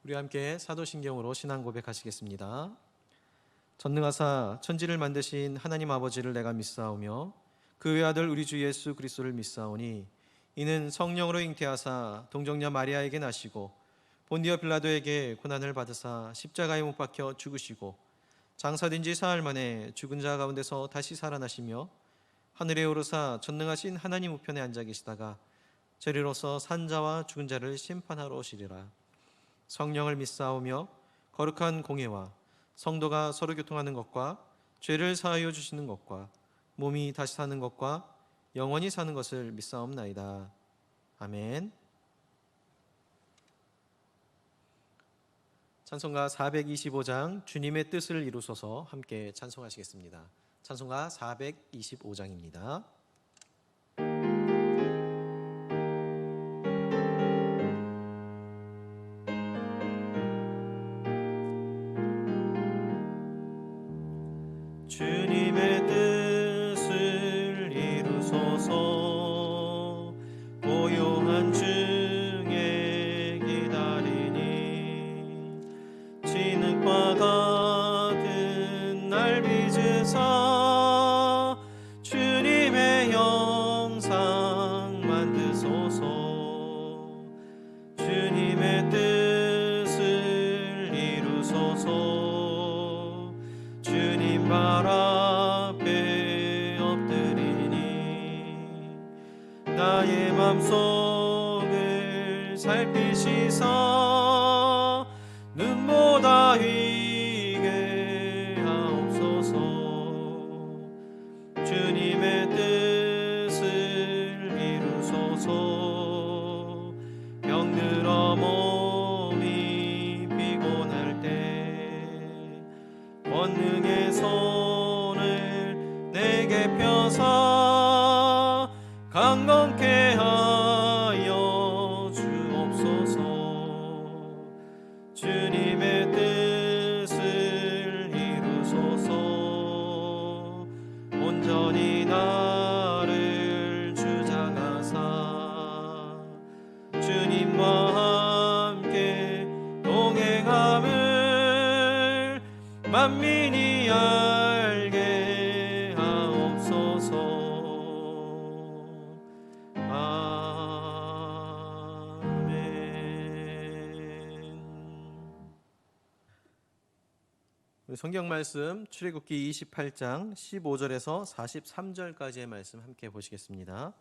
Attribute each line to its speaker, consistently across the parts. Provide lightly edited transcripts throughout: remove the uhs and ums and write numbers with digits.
Speaker 1: 우리 함께 사도신경으로 신앙 고백하시겠습니다. 전능하사 천지를 만드신 하나님 아버지를 내가 믿사오며 그 외아들 우리 주 예수 그리스도를 믿사오니 이는 성령으로 잉태하사 동정녀 마리아에게 나시고 본디오 빌라도에게 고난을 받으사 십자가에 못 박혀 죽으시고 장사된 지 사흘 만에 죽은 자 가운데서 다시 살아나시며 하늘에 오르사 전능하신 하나님 우편에 앉아 계시다가 저리로서 산 자와 죽은 자를 심판하러 오시리라. 성령을 믿사오며 거룩한 공회와 성도가 서로 교통하는 것과 죄를 사하여 주시는 것과 몸이 다시 사는 것과 영원히 사는 것을 믿사옵나이다. 아멘. 찬송가 425장 주님의 뜻을 이루소서 함께 찬송하시겠습니다. 찬송가 425장입니다. 주님의 뜻을 이루소서 고요한 중에 기다리니 진흙과 같은 날 빚으사 주님의 형상 만드소서. 주님의 뜻을 이루소서. 주님 발 앞에 엎드리니 나의 맘속을 살피시사 눈보다 희게 하옵소서. 주님의 뜻을 이루소서. 병들어 몸이 피곤할 때 권능의 손을 내게 펴사 강건케 하여 주옵소서. 주님의 뜻을 이루소서. 온전히 나를 주장하사 주님과 함께 동행함을 만민이 알게 하옵소서. 아멘. 성경 말씀 출애굽기 28장 15절에서 43절까지의 말씀 함께 보시겠습니다.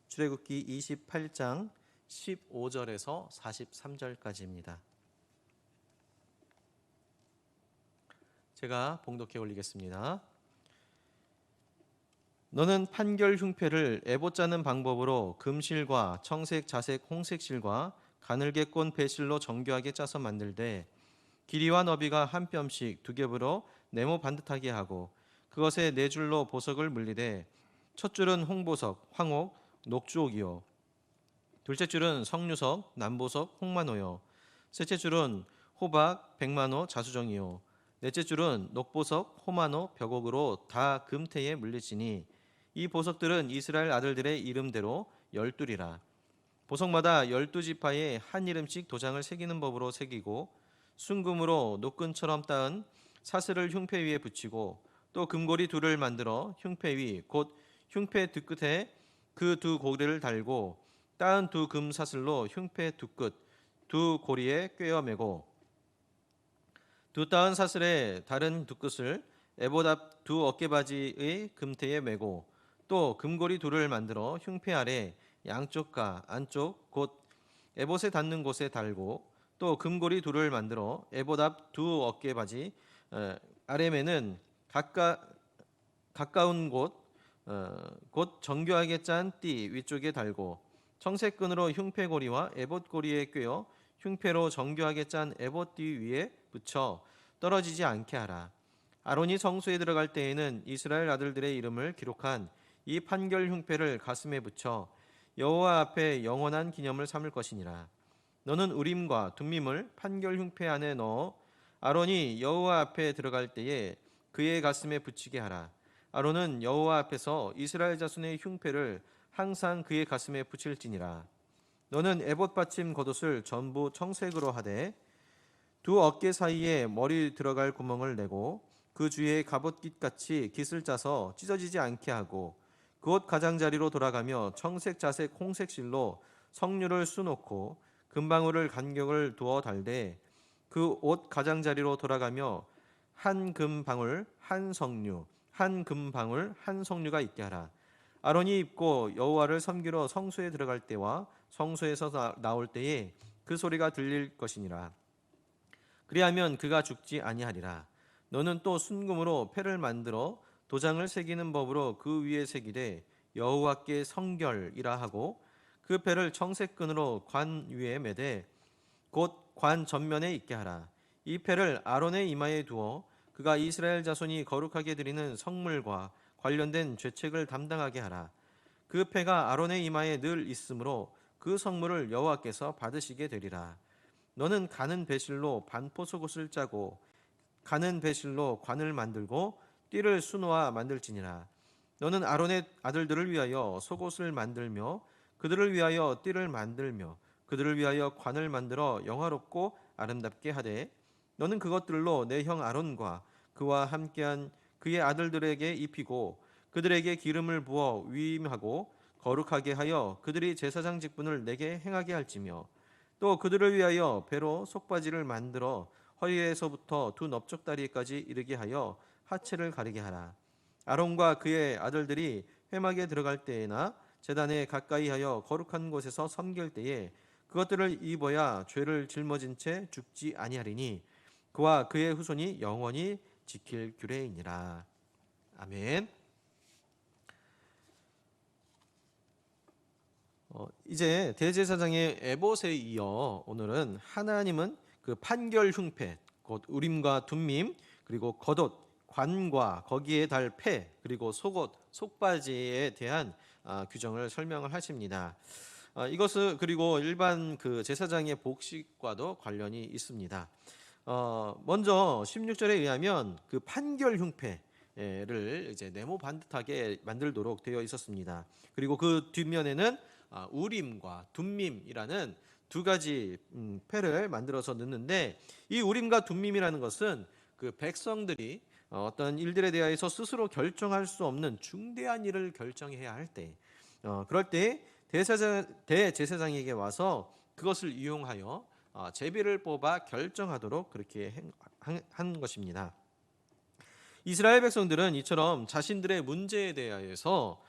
Speaker 1: 출애굽기 28장 15절에서 43절까지입니다. 제가 봉독해 올리겠습니다. 너는 판결 흉패를 에봇 짜는 방법으로 금실과 청색, 자색, 홍색 실과 가늘게 꼰 배실로 정교하게 짜서 만들되 길이와 너비가 한 뼘씩 두 겹으로 네모 반듯하게 하고 그것에 네 줄로 보석을 물리되 첫 줄은 홍보석, 황옥, 녹주옥이요 둘째 줄은 석류석, 남보석, 홍만호요 셋째 줄은 호박, 백만호, 자수정이요 넷째 줄은 녹보석, 호마노, 벽옥으로 다 금태에 물리지니 이 보석들은 이스라엘 아들들의 이름대로 12이라. 보석마다 12지파에 한 이름씩 도장을 새기는 법으로 새기고 순금으로 노끈처럼 따은 사슬을 흉패 위에 붙이고 또 금고리 둘을 만들어 흉패 위 곧 흉패 두 끝에 그 두 고리를 달고 따은 두 금 사슬로 흉패 두 끝 두 고리에 꿰어 매고 두 따은 사슬의 다른 두 끝을 에봇 앞 두 어깨바지의 금태에 매고 또 금고리 둘을 만들어 흉패 아래 양쪽과 안쪽 곧 에봇에 닿는 곳에 달고 또 금고리 둘을 만들어 에봇 앞 두 어깨바지 아래매는 가까운 곳 정교하게 짠 띠 위쪽에 달고 청색끈으로 흉패고리와 에봇 고리에 꿰어 흉패로 정교하게 짠 에봇 띠 위에 붙여 떨어지지 않게 하라. 아론이 성소에 들어갈 때에는 이스라엘 아들들의 이름을 기록한 이 판결 흉패를 가슴에 붙여 여호와 앞에 영원한 기념을 삼을 것이니라. 너는 우림과 둠밈을 판결 흉패 안에 넣어 아론이 여호와 앞에 들어갈 때에 그의 가슴에 붙이게 하라. 아론은 여호와 앞에서 이스라엘 자손의 흉패를 항상 그의 가슴에 붙일지니라. 너는 에봇 받침 겉옷을 전부 청색으로 하되 두 어깨 사이에 머리 들어갈 구멍을 내고 그 주위에 갑옷깃같이 깃을 짜서 찢어지지 않게 하고 그 옷 가장자리로 돌아가며 청색, 자색, 홍색 실로 성류를 수놓고 금방울을 간격을 두어 달되 그 옷 가장자리로 돌아가며 한 금방울 한 성류 한 금방울 한 성류가 있게 하라. 아론이 입고 여호와를 섬기러 성소에 들어갈 때와 성소에서 나올 때에 그 소리가 들릴 것이니라. 그리하면 그가 죽지 아니하리라. 너는 또 순금으로 패를 만들어 도장을 새기는 법으로 그 위에 새기되 여호와께 성결이라 하고 그 패를 청색끈으로 관 위에 매되 곧 관 전면에 있게 하라. 이 패를 아론의 이마에 두어 그가 이스라엘 자손이 거룩하게 드리는 성물과 관련된 죄책을 담당하게 하라. 그 패가 아론의 이마에 늘 있으므로 그 성물을 여호와께서 받으시게 되리라. 너는 가는 배실로 반포 속옷을 짜고 가는 배실로 관을 만들고 띠를 수놓아 만들지니라. 너는 아론의 아들들을 위하여 속옷을 만들며 그들을 위하여 띠를 만들며 그들을 위하여 관을 만들어 영화롭고 아름답게 하되 너는 그것들로 내 형 아론과 그와 함께한 그의 아들들에게 입히고 그들에게 기름을 부어 위임하고 거룩하게 하여 그들이 제사장 직분을 내게 행하게 할지며 또 그들을 위하여 배로 속바지를 만들어 허리에서부터 두 넓적다리까지 이르게 하여 하체를 가리게 하라. 아론과 그의 아들들이 회막에 들어갈 때에나 제단에 가까이 하여 거룩한 곳에서 섬길 때에 그것들을 입어야 죄를 짊어진 채 죽지 아니하리니 그와 그의 후손이 영원히 지킬 규례이니라. 아멘. 이제 대제사장의 에봇에 이어 오늘은 하나님은 그 판결 흉패, 곧 우림과 둠밈, 그리고 겉옷, 관과 거기에 달 패, 그리고 속옷, 속바지에 대한 규정을 설명을 하십니다. 이것은 그리고 일반 그 제사장의 복식과도 관련이 있습니다. 먼저 16절에 의하면 그 판결 흉패를 이제 네모 반듯하게 만들도록 되어 있었습니다. 그리고 그 뒷면에는 우림과 둠밈이라는 두 가지 패를 만들어서 넣는데 이 우림과 둠밈이라는 것은 그 백성들이 어떤 일들에 대해서 스스로 결정할 수 없는 중대한 일을 결정해야 할 때, 그럴 때 대제사장에게 와서 그것을 이용하여 제비를 뽑아 결정하도록 그렇게 한 것입니다. 이스라엘 백성들은 이처럼 자신들의 문제에 대하여서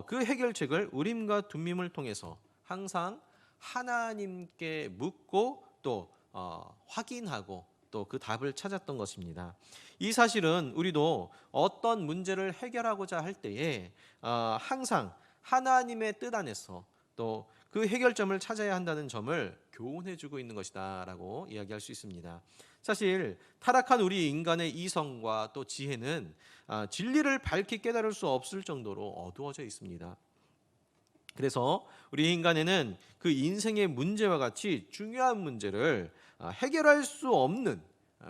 Speaker 1: 그 해결책을 우림과 둠밈을 통해서 항상 하나님께 묻고 또 확인하고 또 그 답을 찾았던 것입니다. 이 사실은 우리도 어떤 문제를 해결하고자 할 때에 항상 하나님의 뜻 안에서 또 그 해결점을 찾아야 한다는 점을 교훈해주고 있는 것이다라고 이야기할 수 있습니다. 사실 타락한 우리 인간의 이성과 또 지혜는 진리를 밝히 깨달을 수 없을 정도로 어두워져 있습니다. 그래서 우리 인간에는 그 인생의 문제와 같이 중요한 문제를 해결할 수 없는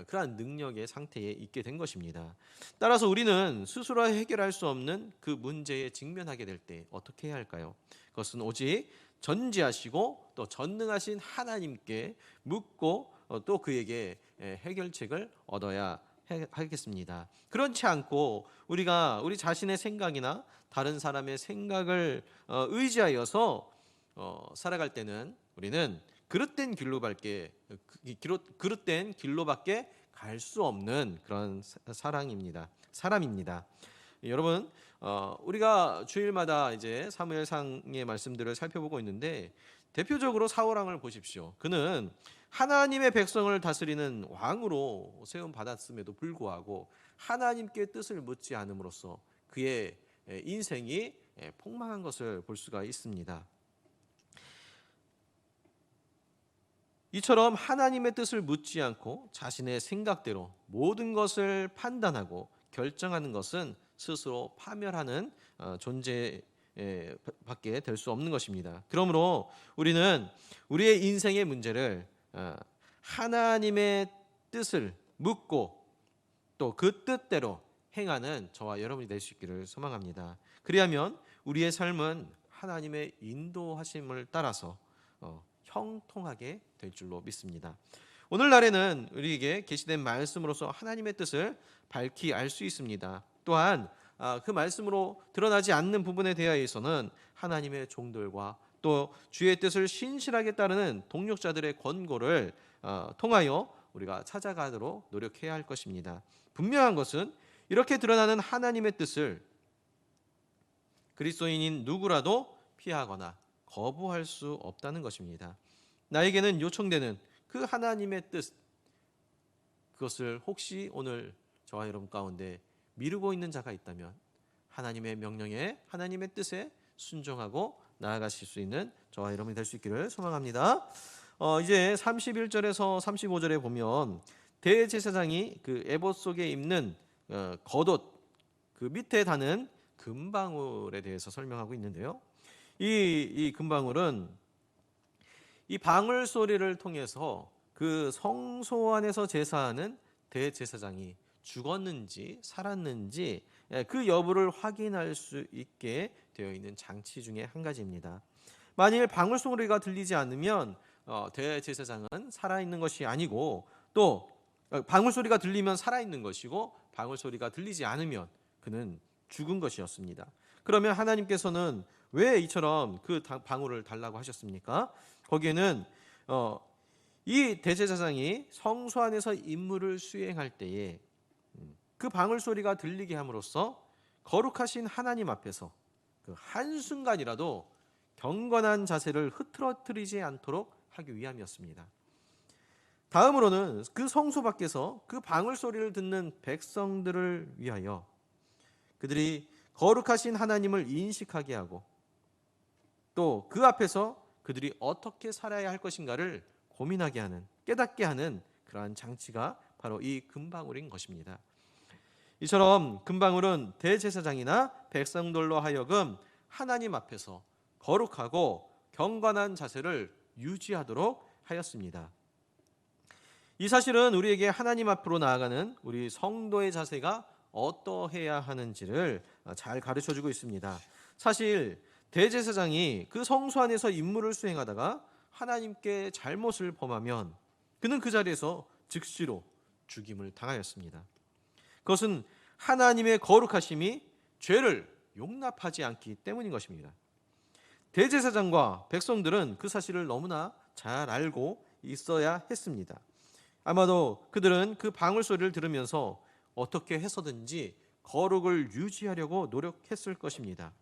Speaker 1: 그러한 능력의 상태에 있게 된 것입니다. 따라서 우리는 스스로 해결할 수 없는 그 문제에 직면하게 될 때 어떻게 해야 할까요? 그것은 오직 전지하시고 또 전능하신 하나님께 묻고 또 그에게 해결책을 얻어야 하겠습니다. 그렇지 않고 우리가 우리 자신의 생각이나 다른 사람의 생각을 의지하여서 살아갈 때는 우리는 그릇된 길로밖에 갈 수 없는 그런 사람입니다. 여러분, 우리가 주일마다 이제 사무엘상의 말씀들을 살펴보고 있는데 대표적으로 사울 왕을 보십시오. 그는 하나님의 백성을 다스리는 왕으로 세움 받았음에도 불구하고 하나님께 뜻을 묻지 않음으로써 그의 인생이 폭망한 것을 볼 수가 있습니다. 이처럼 하나님의 뜻을 묻지 않고 자신의 생각대로 모든 것을 판단하고 결정하는 것은 스스로 파멸하는 존재 밖에 될 수 없는 것입니다. 그러므로 우리는 우리의 인생의 문제를 하나님의 뜻을 묻고 또 그 뜻대로 행하는 저와 여러분이 될 수 있기를 소망합니다. 그리하면 우리의 삶은 하나님의 인도하심을 따라서 형통하게 될 줄로 믿습니다. 오늘날에는 우리에게 계시된 말씀으로서 하나님의 뜻을 밝히 알 수 있습니다. 또한 그 말씀으로 드러나지 않는 부분에 대하여서는 하나님의 종들과 또 주의 뜻을 신실하게 따르는 동력자들의 권고를 통하여 우리가 찾아가도록 노력해야 할 것입니다. 분명한 것은 이렇게 드러나는 하나님의 뜻을 그리스도인인 누구라도 피하거나 거부할 수 없다는 것입니다. 나에게는 요청되는 그 하나님의 뜻, 그것을 혹시 오늘 저와 여러분 가운데 미루고 있는 자가 있다면 하나님의 명령에, 하나님의 뜻에 순종하고 나아가실 수 있는 저와 여러분이 될 수 있기를 소망합니다. 이제 31절에서 35절에 보면 대제사장이 그 에봇 속에 입는 겉옷 그 밑에 다는 금방울에 대해서 설명하고 있는데요. 이 금방울은 이 방울 소리를 통해서 그 성소 안에서 제사하는 대제사장이 죽었는지 살았는지 그 여부를 확인할 수 있게 되어 있는 장치 중에 한 가지입니다. 만일 방울 소리가 들리지 않으면 대제사장은 살아있는 것이 아니고, 또 방울 소리가 들리면 살아있는 것이고 방울 소리가 들리지 않으면 그는 죽은 것이었습니다. 그러면 하나님께서는 왜 이처럼 그 방울을 달라고 하셨습니까? 거기에는 이 대제사장이 성소 안에서 임무를 수행할 때에 그 방울 소리가 들리게 함으로써 거룩하신 하나님 앞에서 그 한순간이라도 경건한 자세를 흐트러뜨리지 않도록 하기 위함이었습니다. 다음으로는 그 성소 밖에서 그 방울 소리를 듣는 백성들을 위하여 그들이 거룩하신 하나님을 인식하게 하고 또 그 앞에서 그들이 어떻게 살아야 할 것인가를 고민하게 하는, 깨닫게 하는 그러한 장치가 바로 이 금방울인 것입니다. 이처럼 금방울은 대제사장이나 백성들로 하여금 하나님 앞에서 거룩하고 경건한 자세를 유지하도록 하였습니다. 이 사실은 우리에게 하나님 앞으로 나아가는 우리 성도의 자세가 어떠해야 하는지를 잘 가르쳐주고 있습니다. 사실 대제사장이 그 성소 안에서 임무를 수행하다가 하나님께 잘못을 범하면 그는 그 자리에서 즉시로 죽임을 당하였습니다. 그것은 하나님의 거룩하심이 죄를 용납하지 않기 때문인 것입니다. 대제사장과 백성들은 그 사실을 너무나 잘 알고 있어야 했습니다. 아마도 그들은 그 방울 소리를 들으면서 어떻게 해서든지 거룩을 유지하려고 노력했을 것입니다.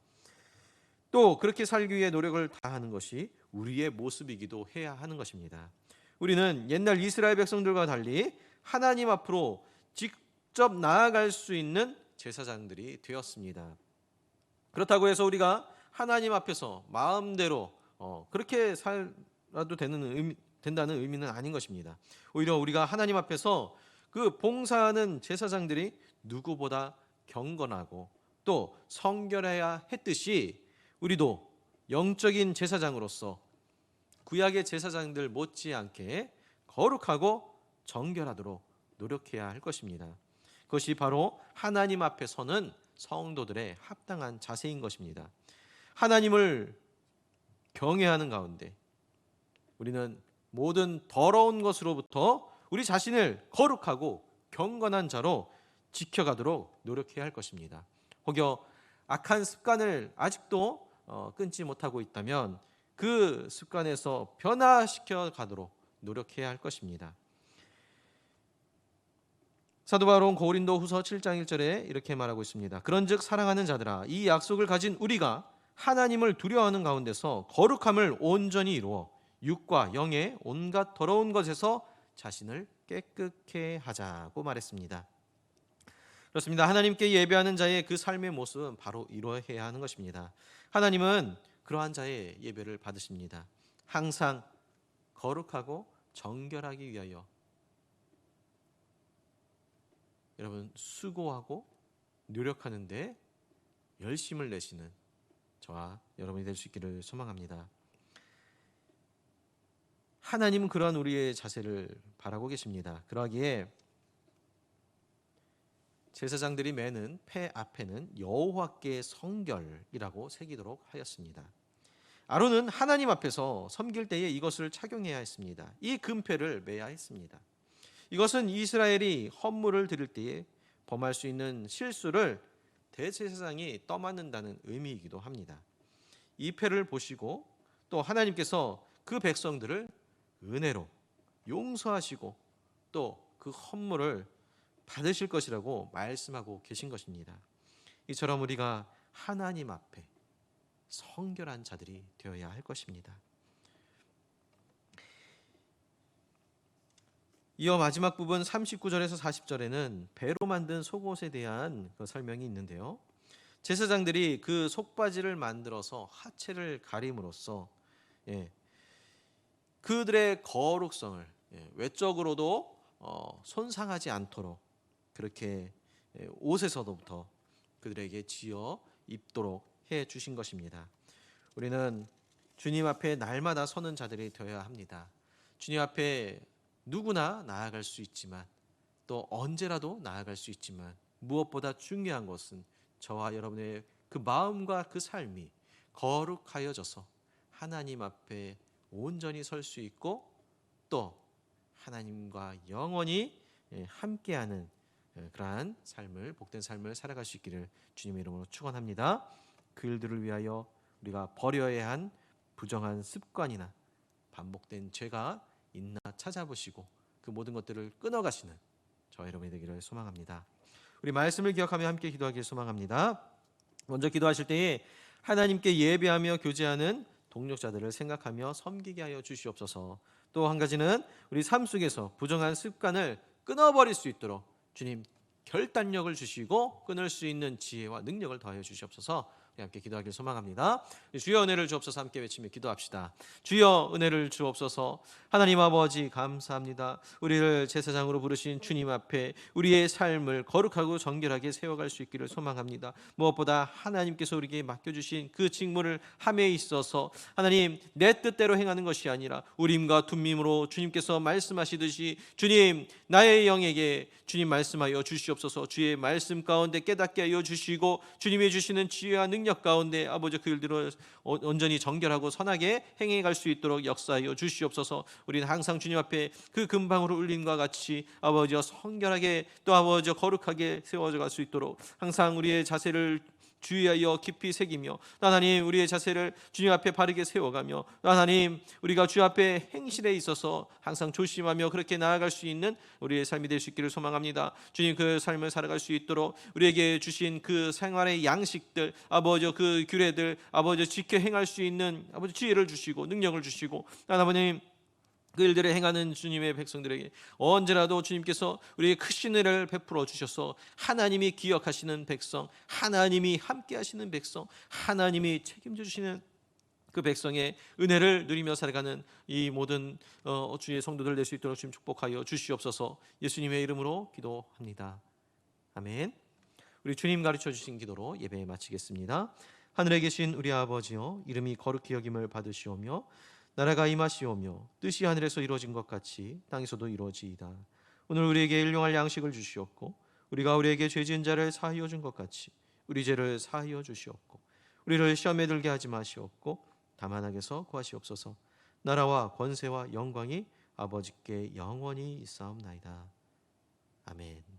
Speaker 1: 또 그렇게 살기 위해 노력을 다하는 것이 우리의 모습이기도 해야 하는 것입니다. 우리는 옛날 이스라엘 백성들과 달리 하나님 앞으로 직접 나아갈 수 있는 제사장들이 되었습니다. 그렇다고 해서 우리가 하나님 앞에서 마음대로 그렇게 살아도 된다는 의미는 아닌 것입니다. 오히려 우리가 하나님 앞에서 그 봉사하는 제사장들이 누구보다 경건하고 또 성결해야 했듯이 우리도 영적인 제사장으로서 구약의 제사장들 못지않게 거룩하고 정결하도록 노력해야 할 것입니다. 그것이 바로 하나님 앞에 서는 성도들의 합당한 자세인 것입니다. 하나님을 경외하는 가운데 우리는 모든 더러운 것으로부터 우리 자신을 거룩하고 경건한 자로 지켜가도록 노력해야 할 것입니다. 혹여 악한 습관을 아직도 끊지 못하고 있다면 그 습관에서 변화시켜 가도록 노력해야 할 것입니다. 사도 바울은 고린도후서 7장 1절에 이렇게 말하고 있습니다. 그런즉 사랑하는 자들아, 이 약속을 가진 우리가 하나님을 두려워하는 가운데서 거룩함을 온전히 이루어 육과 영의 온갖 더러운 것에서 자신을 깨끗게 하자고 말했습니다. 그렇습니다. 하나님께 예배하는 자의 그 삶의 모습은 바로 이러해야 하는 것입니다. 하나님은 그러한 자의 예배를 받으십니다. 항상 거룩하고 정결하기 위하여 여러분 수고하고 노력하는데 열심을 내시는 저와 여러분이 될 수 있기를 소망합니다. 하나님은 그러한 우리의 자세를 바라고 계십니다. 그러기에 제사장들이 매는 패 앞에는 여호와께 성결이라고 새기도록 하였습니다. 아론은 하나님 앞에서 섬길 때에 이것을 착용해야 했습니다. 이 금패를 매야 했습니다. 이것은 이스라엘이 헌물을 드릴 때에 범할 수 있는 실수를 대제사장이 떠맡는다는 의미이기도 합니다. 이 패를 보시고 또 하나님께서 그 백성들을 은혜로 용서하시고 또 그 헌물을 받으실 것이라고 말씀하고 계신 것입니다. 이처럼 우리가 하나님 앞에 성결한 자들이 되어야 할 것입니다. 이어 마지막 부분 39절에서 40절에는 배로 만든 속옷에 대한 그 설명이 있는데요. 제사장들이 그 속바지를 만들어서 하체를 가림으로써 그들의 거룩성을 외적으로도 손상하지 않도록 그렇게 옷에서부터 그들에게 지어 입도록 해 주신 것입니다. 우리는 주님 앞에 날마다 서는 자들이 되어야 합니다. 주님 앞에 누구나 나아갈 수 있지만 또 언제라도 나아갈 수 있지만 무엇보다 중요한 것은 저와 여러분의 그 마음과 그 삶이 거룩하여져서 하나님 앞에 온전히 설 수 있고 또 하나님과 영원히 함께하는 그러한 삶을, 복된 삶을 살아갈 수 있기를 주님의 이름으로 축원합니다. 그 일들을 위하여 우리가 버려야 한 부정한 습관이나 반복된 죄가 있나 찾아보시고 그 모든 것들을 끊어가시는 저와 여러분이 되기를 소망합니다. 우리 말씀을 기억하며 함께 기도하기를 소망합니다. 먼저 기도하실 때에 하나님께 예배하며 교제하는 동력자들을 생각하며 섬기게 하여 주시옵소서. 또 한 가지는 우리 삶 속에서 부정한 습관을 끊어버릴 수 있도록 주님 결단력을 주시고 끊을 수 있는 지혜와 능력을 더하여 주시옵소서. 함께 기도하길 소망합니다. 주여 은혜를 주옵소서. 함께 외치며 기도합시다. 주여 은혜를 주옵소서. 하나님 아버지 감사합니다. 우리를 제사장으로 부르신 주님 앞에 우리의 삶을 거룩하고 정결하게 세워갈 수 있기를 소망합니다. 무엇보다 하나님께서 우리에게 맡겨주신 그 직무를 함에 있어서 하나님 내 뜻대로 행하는 것이 아니라 우림과 둠밈으로 주님께서 말씀하시듯이 주님 나의 영에게 주님 말씀하여 주시옵소서. 주의 말씀 가운데 깨닫게 하여 주시고 주님이 주시는 지혜와 능력 가운데 아버지 그 일들을 온전히 정결하고 선하게 행해갈 수 있도록 역사하여 주시옵소서. 우리는 항상 주님 앞에 그 금방으로 울림과 같이 아버지와 성결하게 또 아버지와 거룩하게 세워져 갈 수 있도록 항상 우리의 자세를 주의하여 깊이 새기며 하나님 우리의 자세를 주님 앞에 바르게 세워가며 하나님 우리가 주 앞에 행실에 있어서 항상 조심하며 그렇게 나아갈 수 있는 우리의 삶이 될 수 있기를 소망합니다. 주님 그 삶을 살아갈 수 있도록 우리에게 주신 그 생활의 양식들 아버지 그 규례들 아버지 지켜 행할 수 있는 아버지 지혜를 주시고 능력을 주시고 하나님 그 일들을 행하는 주님의 백성들에게 언제라도 주님께서 우리에게 크신 은혜를 베풀어 주셔서 하나님이 기억하시는 백성, 하나님이 함께 하시는 백성, 하나님이 책임져 주시는 그 백성의 은혜를 누리며 살아가는 이 모든 주의 성도들 될 수 있도록 주님 축복하여 주시옵소서. 예수님의 이름으로 기도합니다. 아멘. 우리 주님 가르쳐 주신 기도로 예배 마치겠습니다. 하늘에 계신 우리 아버지여, 이름이 거룩히 여김을 받으시오며 나라가 임하시오며 뜻이 하늘에서 이루어진 것 같이 땅에서도 이루어지이다. 오늘 우리에게 일용할 양식을 주시옵고 우리가 우리에게 죄 지은 자를 사하여 준 것 같이 우리 죄를 사하여 주시옵고 우리를 시험에 들게 하지 마시옵고 다만 악에서 구하시옵소서. 나라와 권세와 영광이 아버지께 영원히 있사옵나이다. 아멘.